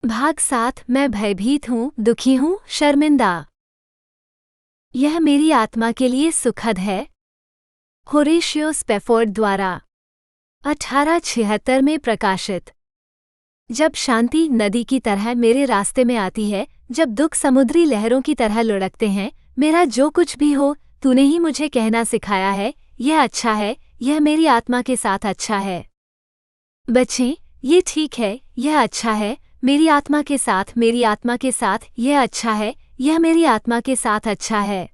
भाग 7। मैं भयभीत हूँ, दुखी हूँ, शर्मिंदा। यह मेरी आत्मा के लिए सुखद है। होरेशियो स्पेफोर्ड द्वारा 1876 में प्रकाशित। जब शांति नदी की तरह मेरे रास्ते में आती है, जब दुख समुद्री लहरों की तरह लुढ़कते हैं, मेरा जो कुछ भी हो, तूने ही मुझे कहना सिखाया है, यह अच्छा है, यह मेरी आत्मा के साथ अच्छा है। बच्चे, ये ठीक है, यह अच्छा है, मेरी आत्मा के साथ, मेरी आत्मा के साथ, यह अच्छा है, यह मेरी आत्मा के साथ अच्छा है।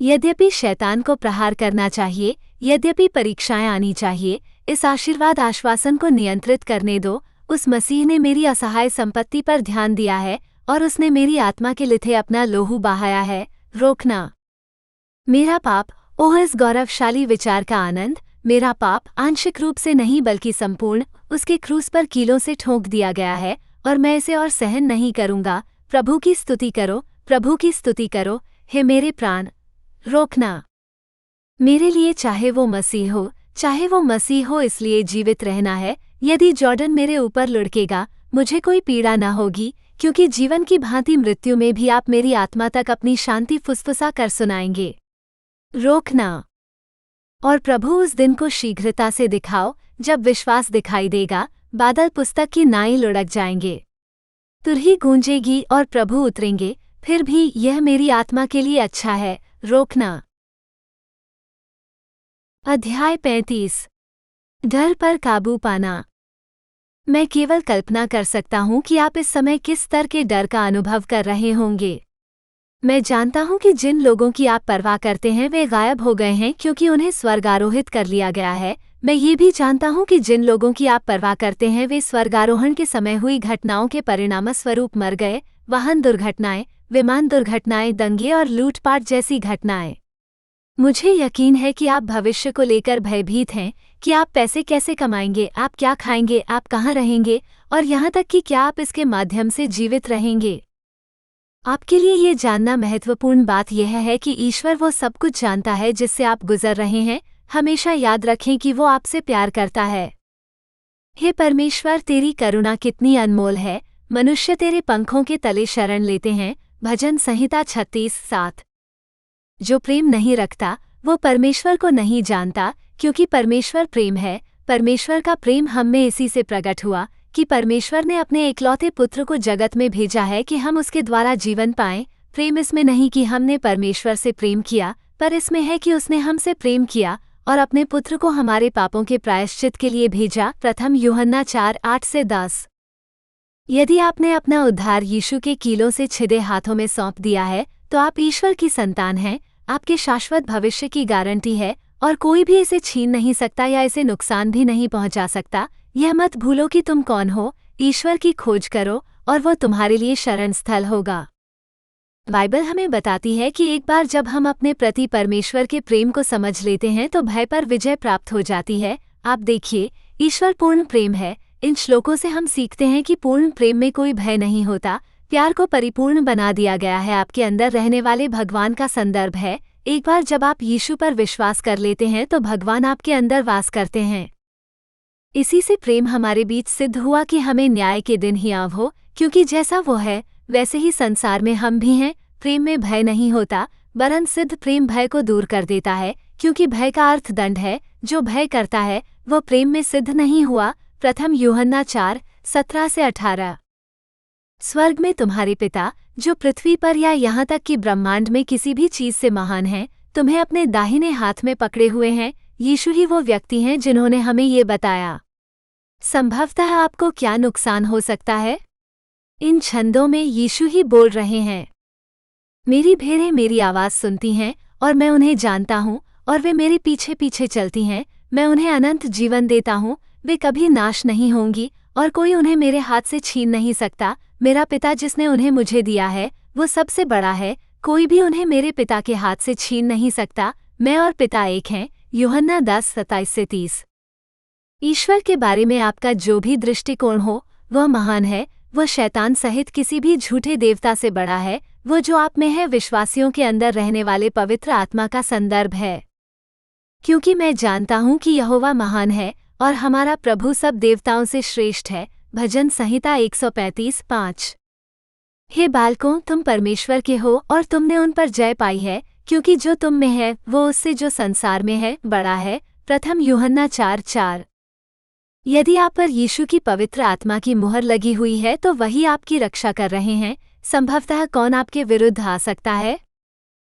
यद्यपि शैतान को प्रहार करना चाहिए, यद्यपि परीक्षाएं आनी चाहिए, इस आशीर्वाद आश्वासन को नियंत्रित करने दो। उस मसीह ने मेरी असहाय संपत्ति पर ध्यान दिया है और उसने मेरी आत्मा के लिथे अपना लोहू बहाया है। रोकना। मेरा पाप, ओह इस गौरवशाली विचार का आनंद, मेरा पाप आंशिक रूप से नहीं बल्कि संपूर्ण उसके क्रूस पर कीलों से ठोंक दिया गया है और मैं इसे और सहन नहीं करूंगा। प्रभु की स्तुति करो, प्रभु की स्तुति करो, हे मेरे प्राण। रोकना। मेरे लिए चाहे वो मसीह हो, चाहे वो मसीह हो, इसलिए जीवित रहना है। यदि जॉर्डन मेरे ऊपर लुढ़केगा, मुझे कोई पीड़ा न होगी, क्योंकि जीवन की भांति मृत्यु में भी आप मेरी आत्मा तक अपनी शांति फुसफुसा कर सुनाएंगे। रोकना। और प्रभु उस दिन को शीघ्रता से दिखाओ जब विश्वास दिखाई देगा, बादल पुस्तक की नाई लुढ़क जाएंगे, तुरही गूंजेगी और प्रभु उतरेंगे, फिर भी यह मेरी आत्मा के लिए अच्छा है। रोकना। अध्याय 35। डर पर काबू पाना। मैं केवल कल्पना कर सकता हूँ कि आप इस समय किस स्तर के डर का अनुभव कर रहे होंगे। मैं जानता हूं कि जिन लोगों की आप परवाह करते हैं वे गायब हो गए हैं क्योंकि उन्हें स्वर्गारोहित कर लिया गया है। मैं ये भी जानता हूं कि जिन लोगों की आप परवाह करते हैं वे स्वर्गारोहण के समय हुई घटनाओं के परिणामस्वरूप मर गए। वाहन दुर्घटनाएं, विमान दुर्घटनाएं, दंगे और लूटपाट जैसी घटनाएं। मुझे यकीन है कि आप भविष्य को लेकर भयभीत हैं कि आप पैसे कैसे कमाएंगे, आप क्या खाएंगे, आप कहाँ रहेंगे, और यहाँ तक कि क्या आप इसके माध्यम से जीवित रहेंगे। आपके लिए ये जानना महत्वपूर्ण बात यह है कि ईश्वर वो सब कुछ जानता है जिससे आप गुजर रहे हैं। हमेशा याद रखें कि वो आपसे प्यार करता है। हे परमेश्वर, तेरी करुणा कितनी अनमोल है। मनुष्य तेरे पंखों के तले शरण लेते हैं। भजन संहिता 36:7। जो प्रेम नहीं रखता वो परमेश्वर को नहीं जानता, क्योंकि परमेश्वर प्रेम है। परमेश्वर का प्रेम हम में इसी से प्रकट हुआ कि परमेश्वर ने अपने एकलौते पुत्र को जगत में भेजा है कि हम उसके द्वारा जीवन पाएं। प्रेम इसमें नहीं कि हमने परमेश्वर से प्रेम किया, पर इसमें है कि उसने हमसे प्रेम किया और अपने पुत्र को हमारे पापों के प्रायश्चित के लिए भेजा। प्रथम यूहन्ना 4:8-10। यदि आपने अपना उद्धार यीशु के कीलों से छिदे हाथों में सौंप दिया है तो आप ईश्वर की संतान हैं। आपके शाश्वत भविष्य की गारंटी है और कोई भी इसे छीन नहीं सकता या इसे नुकसान भी नहीं पहुंचा सकता। यह मत भूलो कि तुम कौन हो। ईश्वर की खोज करो और वह तुम्हारे लिए शरण स्थल होगा। बाइबल हमें बताती है कि एक बार जब हम अपने प्रति परमेश्वर के प्रेम को समझ लेते हैं तो भय पर विजय प्राप्त हो जाती है। आप देखिए, ईश्वर पूर्ण प्रेम है। इन श्लोकों से हम सीखते हैं कि पूर्ण प्रेम में कोई भय नहीं होता। प्यार को परिपूर्ण बना दिया गया है। आपके अंदर रहने वाले भगवान का संदर्भ है। एक बार जब आप यीशु पर विश्वास कर लेते हैं तो भगवान आपके अंदर वास करते हैं। इसी से प्रेम हमारे बीच सिद्ध हुआ कि हमें न्याय के दिन ही आव हो, क्योंकि जैसा वो है वैसे ही संसार में हम भी हैं। प्रेम में भय नहीं होता, वरन सिद्ध प्रेम भय को दूर कर देता है, क्योंकि भय का अर्थ दंड है। जो भय करता है वह प्रेम में सिद्ध नहीं हुआ। प्रथम यूहन्ना 4:17-18। स्वर्ग में तुम्हारे पिता, जो पृथ्वी पर या यहाँ तक कि ब्रह्मांड में किसी भी चीज से महान है, तुम्हें अपने दाहिने हाथ में पकड़े हुए हैं। यीशु ही वो व्यक्ति हैं जिन्होंने हमें ये बताया। संभवतः आपको क्या नुकसान हो सकता है? इन छंदों में यीशु ही बोल रहे हैं। मेरी भेड़ें मेरी आवाज़ सुनती हैं और मैं उन्हें जानता हूँ और वे मेरे पीछे पीछे चलती हैं। मैं उन्हें अनंत जीवन देता हूँ, वे कभी नाश नहीं होंगी और कोई उन्हें मेरे हाथ से छीन नहीं सकता। मेरा पिता जिसने उन्हें मुझे दिया है वो सबसे बड़ा है। कोई भी उन्हें मेरे पिता के हाथ से छीन नहीं सकता। मैं और पिता एक हैं। यूहन्ना 10:27-30। ईश्वर के बारे में आपका जो भी दृष्टिकोण हो वह महान है। वह शैतान सहित किसी भी झूठे देवता से बड़ा है। वो जो आप में है विश्वासियों के अंदर रहने वाले पवित्र आत्मा का संदर्भ है। क्योंकि मैं जानता हूँ कि यहोवा महान है और हमारा प्रभु सब देवताओं से श्रेष्ठ है। भजन संहिता 135:5। हे बालकों, तुम परमेश्वर के हो और तुमने उन पर जय पाई है, क्योंकि जो तुम में है वो उससे जो संसार में है बड़ा है। प्रथम यूहन्ना 4:4। यदि आप पर यीशु की पवित्र आत्मा की मुहर लगी हुई है तो वही आपकी रक्षा कर रहे हैं। संभवतः कौन आपके विरुद्ध आ सकता है?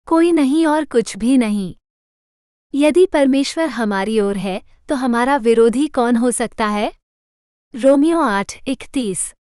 कोई नहीं और कुछ भी नहीं। यदि परमेश्वर हमारी ओर है तो हमारा विरोधी कौन हो सकता है? रोमियो 8:31।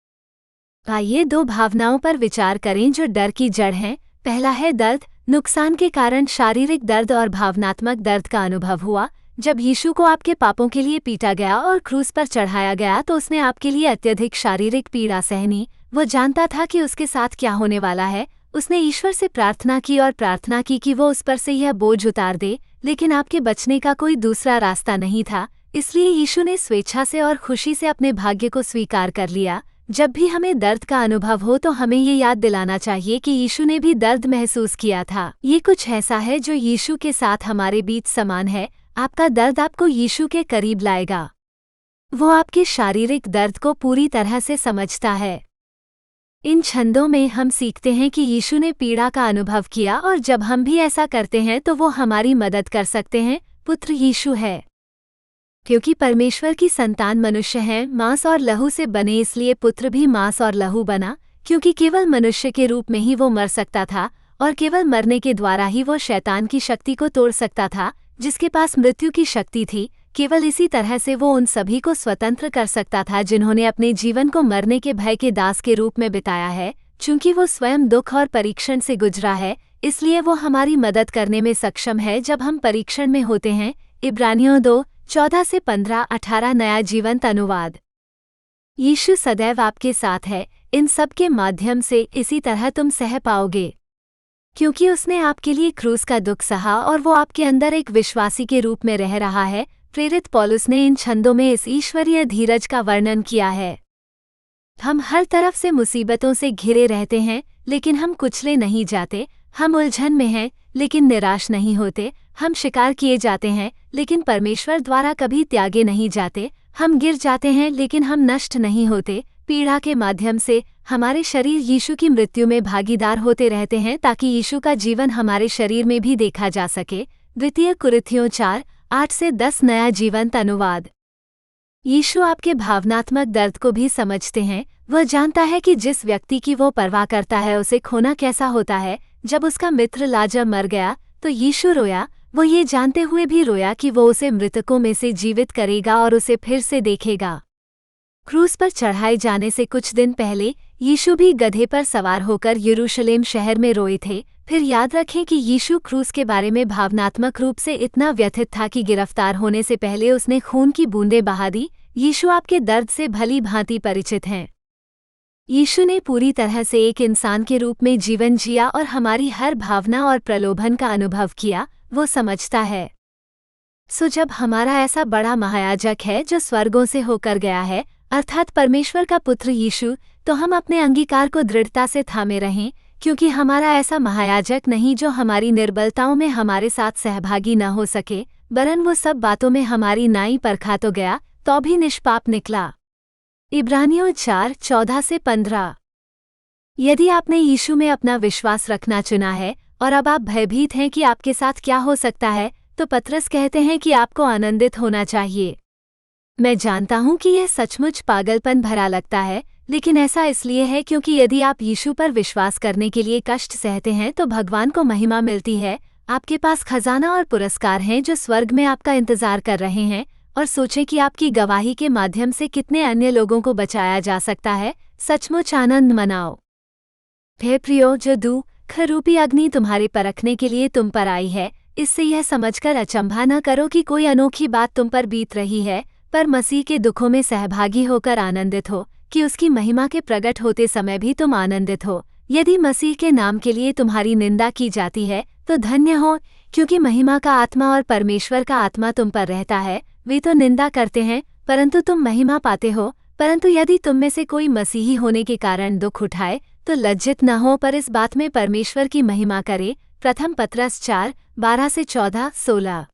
आइए दो भावनाओं पर विचार करें जो डर की जड़ हैं। पहला है दर्द। नुकसान के कारण शारीरिक दर्द और भावनात्मक दर्द का अनुभव हुआ। जब यीशु को आपके पापों के लिए पीटा गया और क्रूस पर चढ़ाया गया तो उसने आपके लिए अत्यधिक शारीरिक पीड़ा सहनी। वो जानता था कि उसके साथ क्या होने वाला है। उसने ईश्वर से प्रार्थना की और प्रार्थना की कि वो उस पर से यह बोझ उतार दे, लेकिन आपके बचने का कोई दूसरा रास्ता नहीं था। इसलिए यीशु ने स्वेच्छा से और खुशी से अपने भाग्य को स्वीकार कर लिया। जब भी हमें दर्द का अनुभव हो तो हमें ये याद दिलाना चाहिए कि यीशु ने भी दर्द महसूस किया था। ये कुछ ऐसा है जो यीशु के साथ हमारे बीच समान है। आपका दर्द आपको यीशु के करीब लाएगा। वो आपके शारीरिक दर्द को पूरी तरह से समझता है। इन छंदों में हम सीखते हैं कि यीशु ने पीड़ा का अनुभव किया और जब हम भी ऐसा करते हैं तो वो हमारी मदद कर सकते हैं। पुत्र यीशु है। क्योंकि परमेश्वर की संतान मनुष्य हैं, मांस और लहू से बने, इसलिए पुत्र भी मांस और लहू बना। क्योंकि केवल मनुष्य के रूप में ही वो मर सकता था और केवल मरने के द्वारा ही वो शैतान की शक्ति को तोड़ सकता था, जिसके पास मृत्यु की शक्ति थी। केवल इसी तरह से वो उन सभी को स्वतंत्र कर सकता था जिन्होंने अपने जीवन को मरने के भय के दास के रूप में बिताया है। चूंकि वो स्वयं दुख और परीक्षण से गुजरा है, इसलिए वो हमारी मदद करने में सक्षम है जब हम परीक्षण में होते हैं। इब्रानियों 2:14-15-18 नया जीवंत अनुवाद। यीशु सदैव आपके साथ है। इन सब के माध्यम से इसी तरह तुम सह पाओगे, क्योंकि उसने आपके लिए क्रूस का दुख सहा और वो आपके अंदर एक विश्वासी के रूप में रह रहा है। प्रेरित पौलुस ने इन छंदों में इस ईश्वरीय धीरज का वर्णन किया है। हम हर तरफ से मुसीबतों से घिरे रहते हैं, लेकिन हम कुचले नहीं जाते। हम उलझन में हैं, लेकिन निराश नहीं होते। हम शिकार किए जाते हैं, लेकिन परमेश्वर द्वारा कभी त्यागे नहीं जाते। हम गिर जाते हैं, लेकिन हम नष्ट नहीं होते। पीड़ा के माध्यम से हमारे शरीर यीशु की मृत्यु में भागीदार होते रहते हैं, ताकि यीशु का जीवन हमारे शरीर में भी देखा जा सके। द्वितीय कुरिन्थियों 4:8-10 नया जीवंत अनुवाद। यीशु आपके भावनात्मक दर्द को भी समझते हैं। वह जानता है कि जिस व्यक्ति की वो परवाह करता है उसे खोना कैसा होता है। जब उसका मित्र लाजर मर गया तो यीशु रोया। वो ये जानते हुए भी रोया कि वो उसे मृतकों में से जीवित करेगा और उसे फिर से देखेगा। क्रूस पर चढ़ाए जाने से कुछ दिन पहले यीशु भी गधे पर सवार होकर यरूशलेम शहर में रोए थे। फिर याद रखें कि यीशु क्रूस के बारे में भावनात्मक रूप से इतना व्यथित था कि गिरफ्तार होने से पहले उसने खून की बूंदें बहा दी। यीशु आपके दर्द से भली भांति परिचित हैं। यीशु ने पूरी तरह से एक इंसान के रूप में जीवन जिया और हमारी हर भावना और प्रलोभन का अनुभव किया। वो समझता है। सो जब हमारा ऐसा बड़ा महायाजक है जो स्वर्गों से होकर गया है, अर्थात परमेश्वर का पुत्र यीशु, तो हम अपने अंगीकार को दृढ़ता से थामे रहें, क्योंकि हमारा ऐसा महायाजक नहीं जो हमारी निर्बलताओं में हमारे साथ सहभागी न हो सके, वरन वो सब बातों में हमारी नाई परखा तो गया, तो भी निष्पाप निकला। इब्रानियों 4:14-15। यदि आपने यीशु में अपना विश्वास रखना चुना है और अब आप भयभीत हैं कि आपके साथ क्या हो सकता है, तो पतरस कहते हैं कि आपको आनंदित होना चाहिए। मैं जानता हूं कि यह सचमुच पागलपन भरा लगता है, लेकिन ऐसा इसलिए है क्योंकि यदि आप यीशु पर विश्वास करने के लिए कष्ट सहते हैं तो भगवान को महिमा मिलती है। आपके पास खजाना और पुरस्कार हैं जो स्वर्ग में आपका इंतजार कर रहे हैं। और सोचें कि आपकी गवाही के माध्यम से कितने अन्य लोगों को बचाया जा सकता है। सचमुच आनंद मनाओ। हे प्रियो, जो दुख रूपी अग्नि तुम्हारे परखने के लिए तुम पर आई है, इससे यह समझकर अचंभा न करो कि कोई अनोखी बात तुम पर बीत रही है, पर मसीह के दुखों में सहभागी होकर आनंदित हो, कि उसकी महिमा के प्रकट होते समय भी तुम आनंदित हो। यदि मसीह के नाम के लिए तुम्हारी निंदा की जाती है तो धन्य हो, क्योंकि महिमा का आत्मा और परमेश्वर का आत्मा तुम पर रहता है। वे तो निंदा करते हैं, परंतु तुम महिमा पाते हो। परंतु यदि तुम में से कोई मसीही होने के कारण दुख उठाए तो लज्जित न हो, पर इस बात में परमेश्वर की महिमा करे। प्रथम पतरस 4:12-14-16।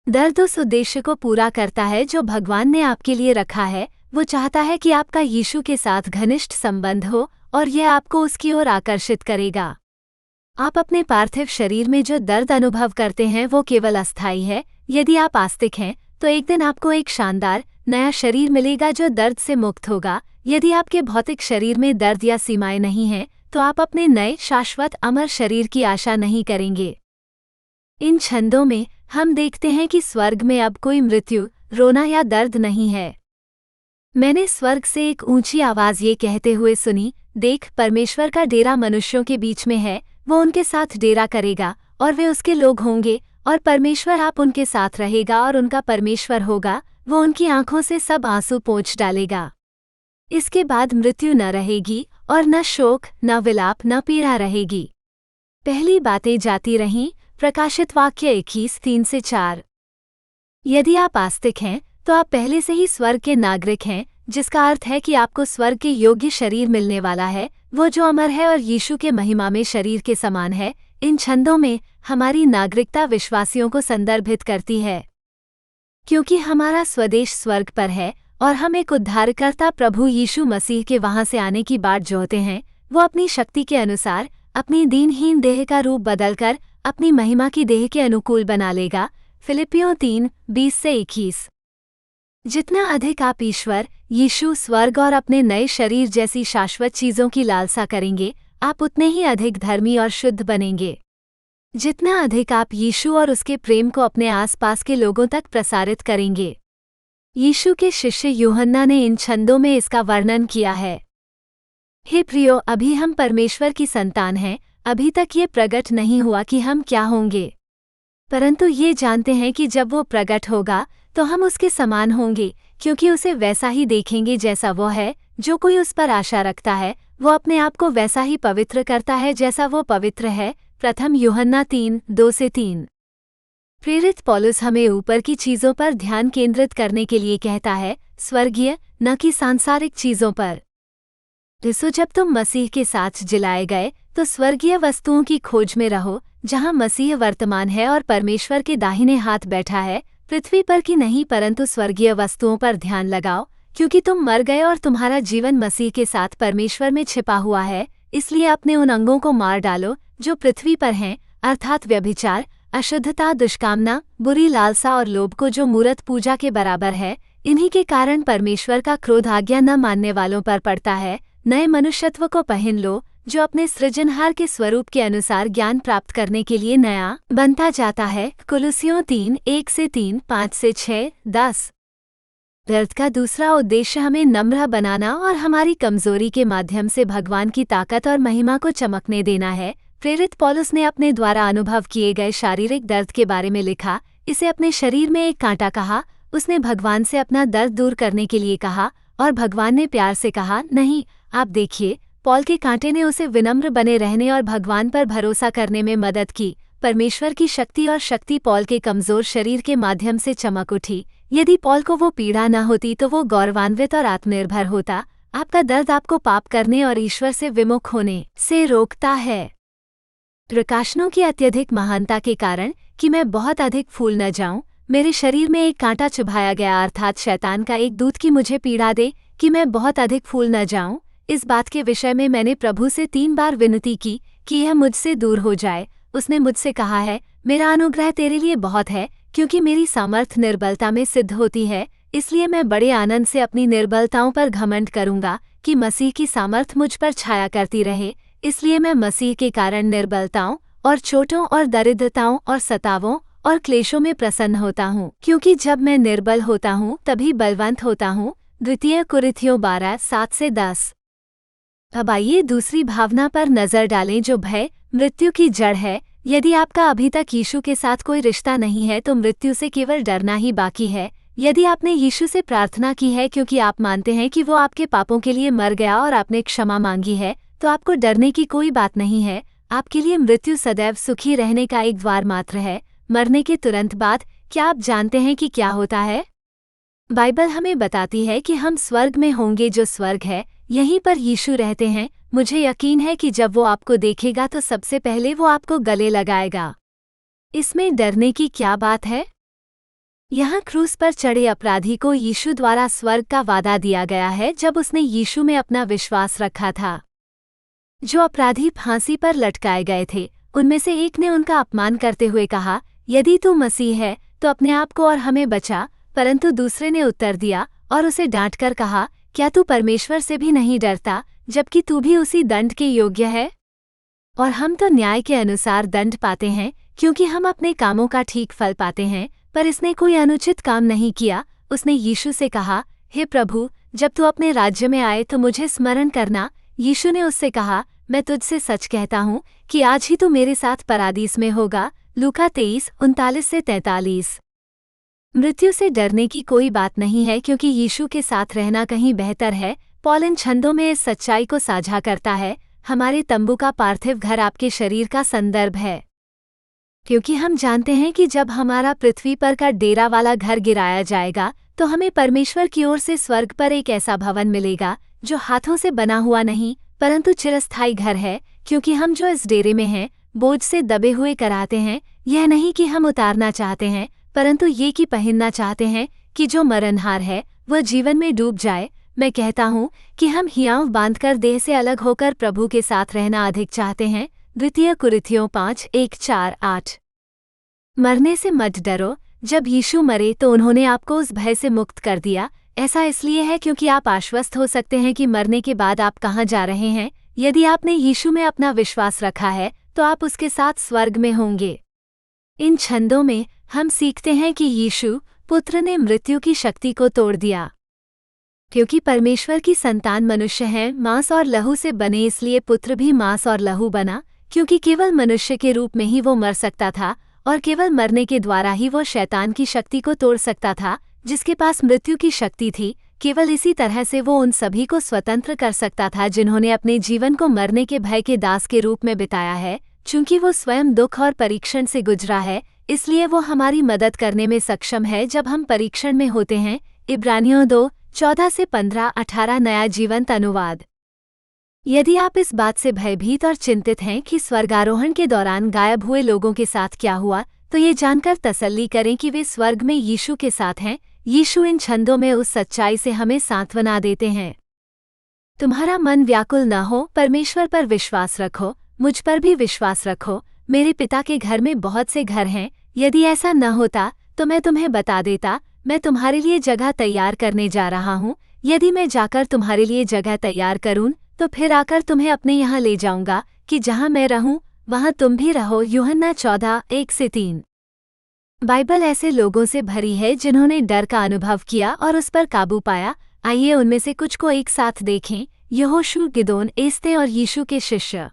दर्द उस उद्देश्य को पूरा करता है जो भगवान ने आपके लिए रखा है। वो चाहता है कि आपका यीशु के साथ घनिष्ठ संबंध हो और यह आपको उसकी ओर आकर्षित करेगा। आप अपने पार्थिव शरीर में जो दर्द अनुभव करते हैं वो केवल अस्थायी है। यदि आप आस्तिक हैं तो एक दिन आपको एक शानदार नया शरीर मिलेगा जो दर्द से मुक्त होगा। यदि आपके भौतिक शरीर में दर्द या सीमाएं नहीं हैं तो आप अपने नए शाश्वत अमर शरीर की आशा नहीं करेंगे। इन छंदों में हम देखते हैं कि स्वर्ग में अब कोई मृत्यु, रोना या दर्द नहीं है। मैंने स्वर्ग से एक ऊंची आवाज ये कहते हुए सुनी, देख, परमेश्वर का डेरा मनुष्यों के बीच में है, वो उनके साथ डेरा करेगा और वे उसके लोग होंगे और परमेश्वर आप उनके साथ रहेगा और उनका परमेश्वर होगा। वो उनकी आंखों से सब आंसू पोंछ डालेगा। इसके बाद मृत्यु न रहेगी और न शोक, न विलाप, न पीड़ा रहेगी। पहली बातें जाती रहीं। प्रकाशित वाक्य 21:3-4। यदि आप आस्तिक हैं तो आप पहले से ही स्वर्ग के नागरिक हैं, जिसका अर्थ है कि आपको स्वर्ग के योग्य शरीर मिलने वाला है, वो जो अमर है और यीशु के महिमा में शरीर के समान है। इन छंदों में हमारी नागरिकता विश्वासियों को संदर्भित करती है, क्योंकि हमारा स्वदेश स्वर्ग पर है और हम एक उद्धारकर्ता प्रभु यीशु मसीह के वहां से आने की बाट जोहते हैं। वो अपनी शक्ति के अनुसार अपनी दीनहीन देह का रूप बदलकर अपनी महिमा की देह के अनुकूल बना लेगा। फिलिपियों 3:20-21। जितना अधिक आप ईश्वर, यीशु, स्वर्ग और अपने नए शरीर जैसी शाश्वत चीजों की लालसा करेंगे, आप उतने ही अधिक धर्मी और शुद्ध बनेंगे। जितना अधिक आप यीशु और उसके प्रेम को अपने आसपास के लोगों तक प्रसारित करेंगे। यीशु के शिष्य यूहन्ना ने इन छंदों में इसका वर्णन किया है। हे प्रियो, अभी हम परमेश्वर की संतान हैं। अभी तक ये प्रकट नहीं हुआ कि हम क्या होंगे, परंतु ये जानते हैं कि जब वो प्रकट होगा तो हम उसके समान होंगे, क्योंकि उसे वैसा ही देखेंगे जैसा वो है। जो कोई उस पर आशा रखता है वो अपने आप को वैसा ही पवित्र करता है जैसा वो पवित्र है। प्रथम यूहन्ना 3:2-3। प्रेरित पौलुस हमें ऊपर की चीजों पर ध्यान केंद्रित करने के लिए कहता है, स्वर्गीय, न कि सांसारिक चीजों पर। सो जब तुम मसीह के साथ जिलाए गए तो स्वर्गीय वस्तुओं की खोज में रहो, जहां मसीह वर्तमान है और परमेश्वर के दाहिने हाथ बैठा है। पृथ्वी पर की नहीं परंतु स्वर्गीय वस्तुओं पर ध्यान लगाओ, क्योंकि तुम मर गए और तुम्हारा जीवन मसीह के साथ परमेश्वर में छिपा हुआ है। इसलिए अपने उन अंगों को मार डालो जो पृथ्वी पर हैं, अर्थात व्यभिचार, अशुद्धता, दुष्कामना, बुरी लालसा और लोभ को, जो मूरत पूजा के बराबर है। इन्हीं के कारण परमेश्वर का क्रोध आज्ञा न मानने वालों पर पड़ता है। नए मनुष्यत्व को पहन लो, जो अपने सृजनहार के स्वरूप के अनुसार ज्ञान प्राप्त करने के लिए नया बनता जाता है। कुलुस्सियों 3:1-3, 5-6, 10। दर्द का दूसरा उद्देश्य हमें नम्र बनाना और हमारी कमजोरी के माध्यम से भगवान की ताकत और महिमा को चमकने देना है। प्रेरित पौलुस ने अपने द्वारा अनुभव किए गए शारीरिक दर्द के बारे में लिखा। इसे अपने शरीर में एक कांटा कहा। उसने भगवान से अपना दर्द दूर करने के लिए कहा और भगवान ने प्यार से कहा, नहीं। आप देखिए, पॉल के कांटे ने उसे विनम्र बने रहने और भगवान पर भरोसा करने में मदद की। परमेश्वर की शक्ति और शक्ति पॉल के कमजोर शरीर के माध्यम से चमक उठी। यदि पॉल को वो पीड़ा न होती तो वो गौरवान्वित और आत्मनिर्भर होता। आपका दर्द आपको पाप करने और ईश्वर से विमुख होने से रोकता है। प्रकाशनों की अत्यधिक महानता के कारण कि मैं बहुत अधिक फूल न जाऊं, मेरे शरीर में एक कांटा चुभाया गया, अर्थात शैतान का एक दूत की मुझे पीड़ा दे कि मैं बहुत अधिक फूल न जाऊं। इस बात के विषय में मैंने प्रभु से 3 बार विनती की कि यह मुझसे दूर हो जाए। उसने मुझसे कहा है, मेरा अनुग्रह तेरे लिए बहुत है, क्योंकि मेरी सामर्थ निर्बलता में सिद्ध होती है। इसलिए मैं बड़े आनंद से अपनी निर्बलताओं पर घमंड करूंगा कि मसीह की सामर्थ मुझ पर छाया करती रहे। इसलिए मैं मसीह के कारण निर्बलताओं और चोटों और दरिद्रताओं और सतावों और क्लेशों में प्रसन्न होता हूँ, क्योंकि जब मैं निर्बल होता हूँ तभी बलवंत होता हूँ। द्वितीय कुरिन्थियों 12:7-10। अब आइए दूसरी भावना पर नजर डालें, जो भय, मृत्यु की जड़ है। यदि आपका अभी तक यीशु के साथ कोई रिश्ता नहीं है तो मृत्यु से केवल डरना ही बाकी है। यदि आपने यीशु से प्रार्थना की है क्योंकि आप मानते हैं कि वो आपके पापों के लिए मर गया और आपने क्षमा मांगी है, तो आपको डरने की कोई बात नहीं है। आपके लिए मृत्यु सदैव सुखी रहने का एक द्वार मात्र है। मरने के तुरंत बाद क्या आप जानते हैं कि क्या होता है? बाइबल हमें बताती है कि हम स्वर्ग में होंगे, जो स्वर्ग है, यहीं पर यीशु रहते हैं। मुझे यकीन है कि जब वो आपको देखेगा तो सबसे पहले वो आपको गले लगाएगा। इसमें डरने की क्या बात है? यहाँ क्रूस पर चढ़े अपराधी को यीशु द्वारा स्वर्ग का वादा दिया गया है जब उसने यीशु में अपना विश्वास रखा था। जो अपराधी फांसी पर लटकाए गए थे, उनमें से एक ने उनका अपमान करते हुए कहा, यदि तू मसीह है तो अपने आप को और हमें बचा। परंतु दूसरे ने उत्तर दिया और उसे डांटकर कहा, क्या तू परमेश्वर से भी नहीं डरता, जबकि तू भी उसी दंड के योग्य है? और हम तो न्याय के अनुसार दंड पाते हैं, क्योंकि हम अपने कामों का ठीक फल पाते हैं, पर इसने कोई अनुचित काम नहीं किया। उसने यीशु से कहा, हे प्रभु, जब तू अपने राज्य में आए तो मुझे स्मरण करना। यीशु ने उससे कहा, मैं तुझसे सच कहता हूँ कि आज ही तू मेरे साथ परादीस में होगा। लूका 23:39-43। मृत्यु से डरने की कोई बात नहीं है, क्योंकि यीशु के साथ रहना कहीं बेहतर है। पॉल इन छंदों में इस सच्चाई को साझा करता है। हमारे तंबू का पार्थिव घर आपके शरीर का संदर्भ है, क्योंकि हम जानते हैं कि जब हमारा पृथ्वी पर का डेरा वाला घर गिराया जाएगा तो हमें परमेश्वर की ओर से स्वर्ग पर एक ऐसा भवन मिलेगा जो हाथों से बना हुआ नहीं परंतु चिरस्थायी घर है। क्योंकि हम जो इस डेरे में हैं, बोझ से दबे हुए कराते हैं। यह नहीं कि हम उतारना चाहते हैं, परंतु ये कि पहनना चाहते हैं कि जो मरणहार है वह जीवन में डूब जाए। मैं कहता हूँ कि हम हियाव बांधकर देह से अलग होकर प्रभु के साथ रहना अधिक चाहते हैं। 2 कुरिन्थियों 5:1-4-8। मरने से मत डरो। जब यीशु मरे तो उन्होंने आपको उस भय से मुक्त कर दिया। ऐसा इसलिए है क्योंकि आप आश्वस्त हो सकते हैं कि मरने के बाद आप कहाँ जा रहे हैं। यदि आपने यीशु में अपना विश्वास रखा है तो आप उसके साथ स्वर्ग में होंगे। इन छंदों में हम सीखते हैं कि यीशु पुत्र ने मृत्यु की शक्ति को तोड़ दिया। क्योंकि परमेश्वर की संतान मनुष्य हैं, मांस और लहू से बने, इसलिए पुत्र भी मांस और लहू बना। क्योंकि केवल मनुष्य के रूप में ही वो मर सकता था और केवल मरने के द्वारा ही वो शैतान की शक्ति को तोड़ सकता था, जिसके पास मृत्यु की शक्ति थी। केवल इसी तरह से वो उन सभी को स्वतंत्र कर सकता था जिन्होंने अपने जीवन को मरने के भय के दास के रूप में बिताया है। चूंकि वो स्वयं दुख और परीक्षण से गुजरा है, इसलिए वो हमारी मदद करने में सक्षम है जब हम परीक्षण में होते हैं। इब्रानियों 2:14-15-18 नया जीवंत अनुवाद। यदि आप इस बात से भयभीत और चिंतित हैं कि स्वर्गारोहण के दौरान गायब हुए लोगों के साथ क्या हुआ, तो ये जानकर तसल्ली करें कि वे स्वर्ग में यीशु के साथ हैं। यीशु इन छंदों में उस सच्चाई से हमें सांत्वना देते हैं। तुम्हारा मन व्याकुल न हो, परमेश्वर पर विश्वास रखो, मुझ पर भी विश्वास रखो। मेरे पिता के घर में बहुत से घर हैं। यदि ऐसा न होता तो मैं तुम्हें बता देता। मैं तुम्हारे लिए जगह तैयार करने जा रहा हूँ। यदि मैं जाकर तुम्हारे लिए जगह तैयार करूँ तो फिर आकर तुम्हें अपने यहाँ ले जाऊंगा, कि जहाँ मैं रहूँ वहाँ तुम भी रहो। यूहन्ना 14:1-3। बाइबल ऐसे लोगों से भरी है जिन्होंने डर का अनुभव किया और उस पर काबू पाया। आइए उनमें से कुछ को एक साथ देखें। यहोशू, गिदोन, एस्ते और यीशु के शिष्य।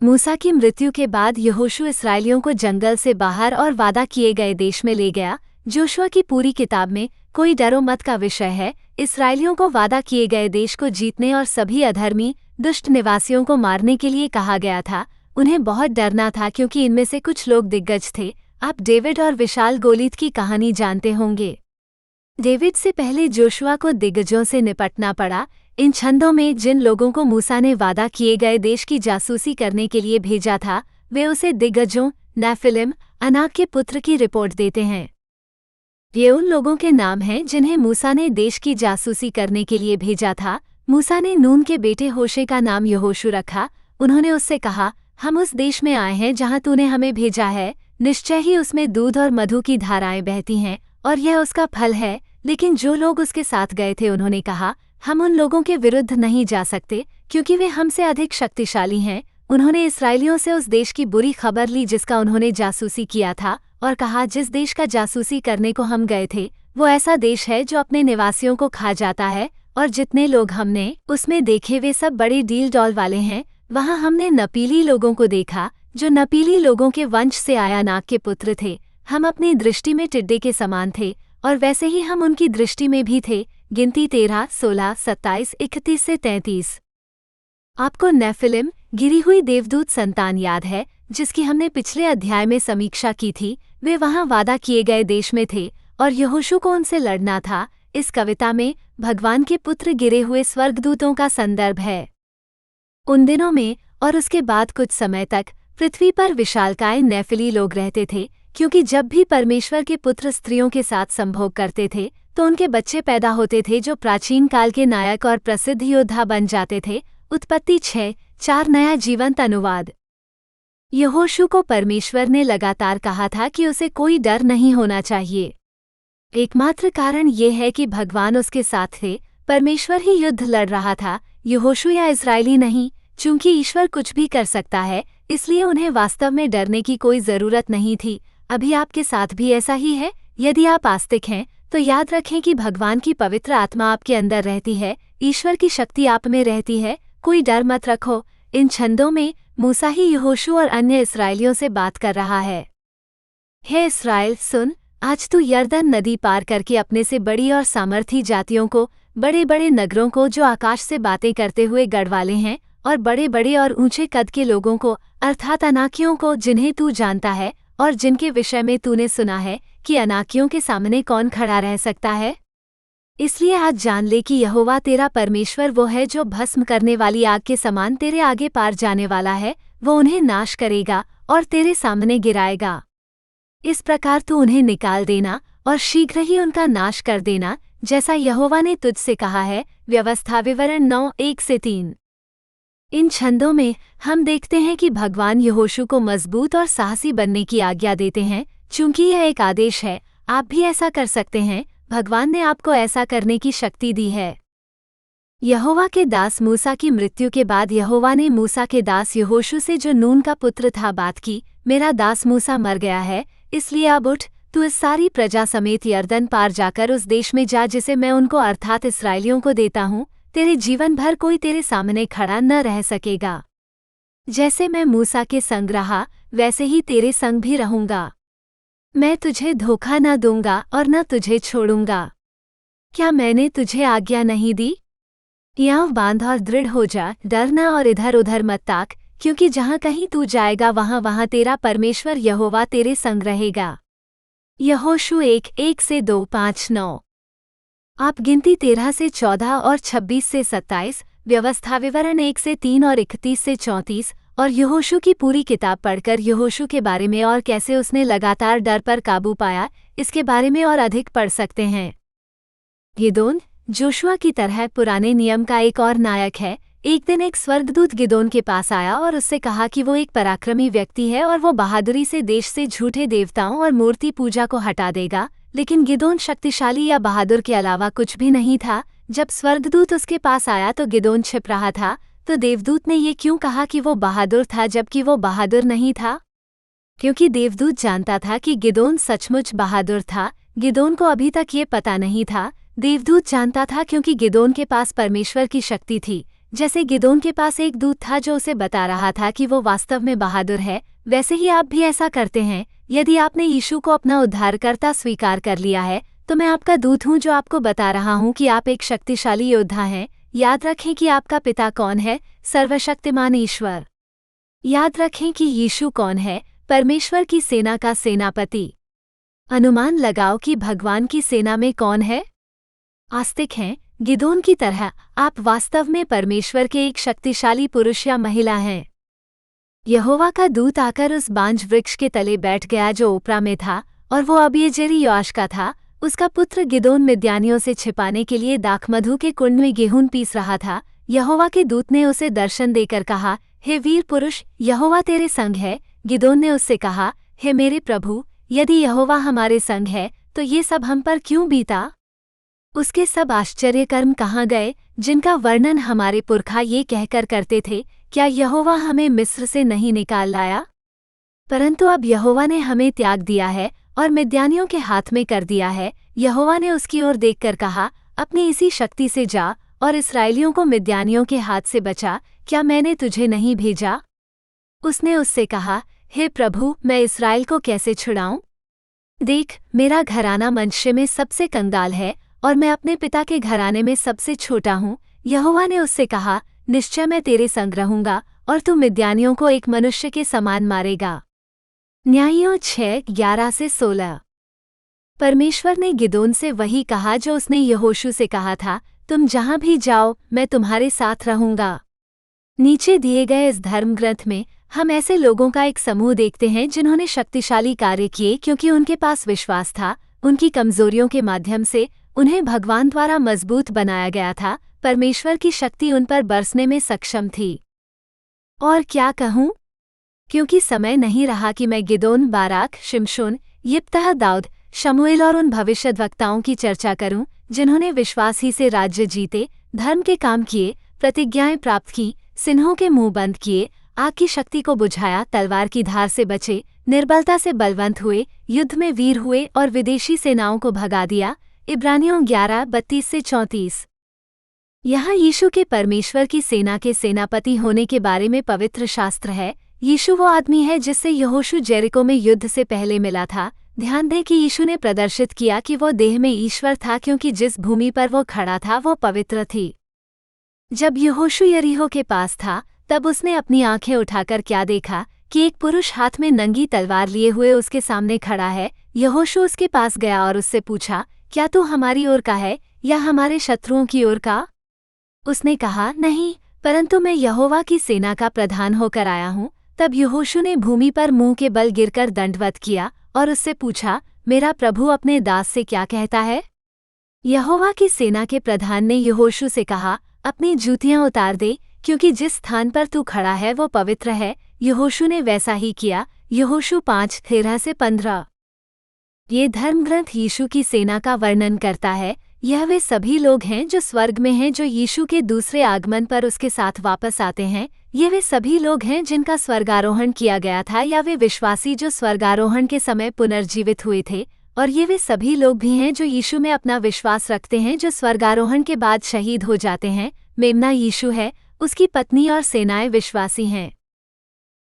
मूसा की मृत्यु के बाद यहोशू इसराइलियों को जंगल से बाहर और वादा किए गए देश में ले गया। जोशुआ की पूरी किताब में कोई डरो मत का विषय है। इसराइलियों को वादा किए गए देश को जीतने और सभी अधर्मी दुष्ट निवासियों को मारने के लिए कहा गया था। उन्हें बहुत डरना था क्योंकि इनमें से कुछ लोग दिग्गज थे। आप डेविड और विशाल गोलीत की कहानी जानते होंगे। डेविड से पहले जोशुआ को दिग्गजों से निपटना पड़ा। इन छंदों में जिन लोगों को मूसा ने वादा किए गए देश की जासूसी करने के लिए भेजा था, वे उसे दिग्गजों नेफिलिम, अनाक के पुत्र की रिपोर्ट देते हैं। ये उन लोगों के नाम हैं जिन्हें मूसा ने देश की जासूसी करने के लिए भेजा था। मूसा ने नून के बेटे होशे का नाम यहोशू रखा। उन्होंने उससे कहा, हम उस देश में आए हैं जहाँ तूने हमें भेजा है। निश्चय ही उसमें दूध और मधु की धाराएं बहती हैं और यह उसका फल है। लेकिन जो लोग उसके साथ गए थे उन्होंने कहा, हम उन लोगों के विरुद्ध नहीं जा सकते, क्योंकि वे हमसे अधिक शक्तिशाली हैं। उन्होंने इसराइलियों से उस देश की बुरी खबर ली जिसका उन्होंने जासूसी किया था और कहा, जिस देश का जासूसी करने को हम गए थे वो ऐसा देश है जो अपने निवासियों को खा जाता है, और जितने लोग हमने उसमें देखे वे सब बड़े डील डॉल वाले हैं। वहाँ हमने नपीली लोगों को देखा जो नपीली लोगों के वंश से आया नाग के पुत्र थे। हम अपनी दृष्टि में टिड्डे के समान थे और वैसे ही हम उनकी दृष्टि में भी थे। गिनती 13, 16, 27, 31-33। आपको नेफिलिम, गिरी हुई देवदूत संतान याद है जिसकी हमने पिछले अध्याय में समीक्षा की थी। वे वहाँ वादा किए गए देश में थे और यहोशू को उनसे लड़ना था। इस कविता में भगवान के पुत्र गिरे हुए स्वर्गदूतों का संदर्भ है। उन दिनों में और उसके बाद कुछ समय तक पृथ्वी पर विशालकाय नेफिली लोग रहते थे, क्योंकि जब भी परमेश्वर के पुत्र स्त्रियों के साथ संभोग करते थे तो उनके बच्चे पैदा होते थे जो प्राचीन काल के नायक और प्रसिद्ध योद्धा बन जाते थे। उत्पत्ति 6:4 नया जीवंत अनुवाद। यहोशू को परमेश्वर ने लगातार कहा था कि उसे कोई डर नहीं होना चाहिए। एकमात्र कारण ये है कि भगवान उसके साथ थे। परमेश्वर ही युद्ध लड़ रहा था, यहोशू या इस्राएली नहीं। चूंकि ईश्वर कुछ भी कर सकता है, इसलिए उन्हें वास्तव में डरने की कोई जरूरत नहीं थी। अभी आपके साथ भी ऐसा ही है। यदि आप आस्तिक हैं तो याद रखें कि भगवान की पवित्र आत्मा आपके अंदर रहती है, ईश्वर की शक्ति आप में रहती है। कोई डर मत रखो। इन छंदों में मूसा ही यहोशू और अन्य इस्राएलियों से बात कर रहा है। हे इस्राएल, सुन, आज तू यरदन नदी पार करके अपने से बड़ी और सामर्थी जातियों को, बड़े बड़े नगरों को जो आकाश से बातें करते हुए गढ़वाले हैं, और बड़े बड़े और ऊंचे कद के लोगों को, अर्थात अनाकियों को, जिन्हें तू जानता है और जिनके विषय में तूने सुना है कि अनाकियों के सामने कौन खड़ा रह सकता है। इसलिए आज जान ले कि यहोवा तेरा परमेश्वर वो है जो भस्म करने वाली आग के समान तेरे आगे पार जाने वाला है। वो उन्हें नाश करेगा और तेरे सामने गिराएगा। इस प्रकार तू उन्हें निकाल देना और शीघ्र ही उनका नाश कर देना, जैसा यहोवा ने तुझसे कहा है। व्यवस्था विवरण 9:1-3। इन छंदों में हम देखते हैं कि भगवान यहोशू को मजबूत और साहसी बनने की आज्ञा देते हैं। चूंकि यह एक आदेश है, आप भी ऐसा कर सकते हैं। भगवान ने आपको ऐसा करने की शक्ति दी है। यहोवा के दास मूसा की मृत्यु के बाद यहोवा ने मूसा के दास यहोशू से, जो नून का पुत्र था, बात की। मेरा दास मूसा मर गया है, इसलिए अब उठ, तू इस सारी प्रजा समेत यरदन पार जाकर उस देश में जा जिसे मैं उनको अर्थात इस्राएलियों को देता हूँ। तेरे जीवन भर कोई तेरे सामने खड़ा न रह सकेगा। जैसे मैं मूसा के संग रहा, वैसे ही तेरे संग भी रहूंगा। मैं तुझे धोखा न दूंगा और न तुझे छोड़ूंगा। क्या मैंने तुझे आज्ञा नहीं दी? याव बांध और दृढ़ हो जा, डरना और इधर उधर मत ताक, क्योंकि जहाँ कहीं तू जाएगा वहाँ तेरा परमेश्वर यहोवा तेरे संग रहेगा। यहोशू 1:1-2, 5-9। आप गिनती 13 से 14 और 26 से 27, व्यवस्था विवरण 1 से 3 और 31 से 34 और यहोशू की पूरी किताब पढ़कर यहोशू के बारे में और कैसे उसने लगातार डर पर काबू पाया, इसके बारे में और अधिक पढ़ सकते हैं। गिदोन जोशुआ की तरह पुराने नियम का एक और नायक है। एक दिन एक स्वर्गदूत गिदोन के पास आया और उससे कहा कि वो एक पराक्रमी व्यक्ति है और वो बहादुरी से देश से झूठे देवताओं और मूर्ति पूजा को हटा देगा। लेकिन गिदोन शक्तिशाली या बहादुर के अलावा कुछ भी नहीं था। जब स्वर्गदूत उसके पास आया तो गिदोन छिप रहा था। तो देवदूत ने ये क्यों कहा कि वो बहादुर था जबकि वो बहादुर नहीं था? क्योंकि देवदूत जानता था कि गिदोन सचमुच बहादुर था। गिदोन को अभी तक ये पता नहीं था। देवदूत जानता था क्योंकि गिदोन के पास परमेश्वर की शक्ति थी। जैसे गिदोन के पास एक दूत था जो उसे बता रहा था कि वो वास्तव में बहादुर है, वैसे ही आप भी ऐसा करते हैं। यदि आपने यीशु को अपना उद्धारकर्ता स्वीकार कर लिया है, तो मैं आपका दूत हूँ जो आपको बता रहा हूँ कि आप एक शक्तिशाली योद्धा हैं। याद रखें कि आपका पिता कौन है, सर्वशक्तिमान ईश्वर। याद रखें कि यीशु कौन है, परमेश्वर की सेना का सेनापति। अनुमान लगाओ कि भगवान की सेना में कौन है? आस्तिक हैं। गिदोन की तरह आप वास्तव में परमेश्वर के एक शक्तिशाली पुरुष या महिला हैं। यहोवा का दूत आकर उस बांज वृक्ष के तले बैठ गया जो ओप्रा में था, और वो अबीएजेरी योआश का था। उसका पुत्र गिदोन मिद्यानियों से छिपाने के लिए दाखमधु के कुंड में गेहूं पीस रहा था। यहोवा के दूत ने उसे दर्शन देकर कहा, हे वीर पुरुष, यहोवा तेरे संग है। गिदोन ने उससे कहा, हे मेरे प्रभु, यदि यहोवा हमारे संग है तो ये सब हम पर क्यों बीता? उसके सब आश्चर्यकर्म कहाँ गए जिनका वर्णन हमारे पुरखा ये कहकर करते थे, क्या यहोवा हमें मिस्र से नहीं निकाल लाया? परंतु अब यहोवा ने हमें त्याग दिया है और मिद्यानियों के हाथ में कर दिया है। यहोवा ने उसकी ओर देखकर कहा, अपनी इसी शक्ति से जा और इस्राएलियों को मिद्यानियों के हाथ से बचा। क्या मैंने तुझे नहीं भेजा? उसने उससे कहा, हे प्रभु, मैं इस्राएल को कैसे छुड़ाऊं? देख, मेरा घराना मनुष्य में सबसे कंगाल है और मैं अपने पिता के घराने में सबसे छोटा हूँ। यहोवा ने उससे कहा, निश्चय मैं तेरे संग रहूंगा और तू मिद्यानियों को एक मनुष्य के समान मारेगा। न्यायियों 6:11-16। परमेश्वर ने गिदोन से वही कहा जो उसने यहोशू से कहा था, तुम जहां भी जाओ मैं तुम्हारे साथ रहूंगा। नीचे दिए गए इस धर्म ग्रंथ में हम ऐसे लोगों का एक समूह देखते हैं जिन्होंने शक्तिशाली कार्य किए क्योंकि उनके पास विश्वास था। उनकी कमजोरियों के माध्यम से उन्हें भगवान द्वारा मजबूत बनाया गया था। परमेश्वर की शक्ति उन पर बरसने में सक्षम थी। और क्या कहूँ, क्योंकि समय नहीं रहा कि मैं गिदोन, बाराक, शिमशोन, यिप्तह, दाऊद, शमूएल और उन भविष्यद्वक्ताओं की चर्चा करूं जिन्होंने विश्वास ही से राज्य जीते, धर्म के काम किए, प्रतिज्ञाएं प्राप्त की, सिन्हों के मुंह बंद किए, आग की शक्ति को बुझाया, तलवार की धार से बचे, निर्बलता से बलवंत हुए, युद्ध में वीर हुए और विदेशी सेनाओं को भगा दिया। इब्रानियों 11:32-34। यहाँ यीशु के परमेश्वर की सेना के सेनापति होने के बारे में पवित्र शास्त्र है। यीशु वो आदमी है जिससे यहोशू जेरिको में युद्ध से पहले मिला था। ध्यान दें कि यीशु ने प्रदर्शित किया कि वो देह में ईश्वर था क्योंकि जिस भूमि पर वो खड़ा था वो पवित्र थी। जब यहोशू यरीहो के पास था तब उसने अपनी आंखें उठाकर क्या देखा कि एक पुरुष हाथ में नंगी तलवार लिए हुए उसके सामने खड़ा है। यहोशू उसके पास गया और उससे पूछा, क्या तू हमारी ओर का है या हमारे शत्रुओं की ओर का? उसने कहा, नहीं, परंतु मैं यहोवा की सेना का प्रधान होकर आया हूँ। तब यहोशू ने भूमि पर मुंह के बल गिरकर दंडवत किया और उससे पूछा, मेरा प्रभु अपने दास से क्या कहता है? यहोवा की सेना के प्रधान ने यहोशू से कहा, अपनी जूतियां उतार दे, क्योंकि जिस स्थान पर तू खड़ा है वो पवित्र है। यहोशू ने वैसा ही किया। यहोशू 5:13-15। ये धर्मग्रंथ यीशु की सेना का वर्णन करता है। यह वे सभी लोग हैं जो स्वर्ग में हैं, जो यीशु के दूसरे आगमन पर उसके साथ वापस आते हैं। ये वे सभी लोग हैं जिनका स्वर्गारोहण किया गया था, या वे विश्वासी जो स्वर्गारोहण के समय पुनर्जीवित हुए थे। और ये वे सभी लोग भी हैं जो यीशु में अपना विश्वास रखते हैं, जो स्वर्गारोहण के बाद शहीद हो जाते हैं। मेमना यीशु है, उसकी पत्नी और सेनाएं विश्वासी हैं।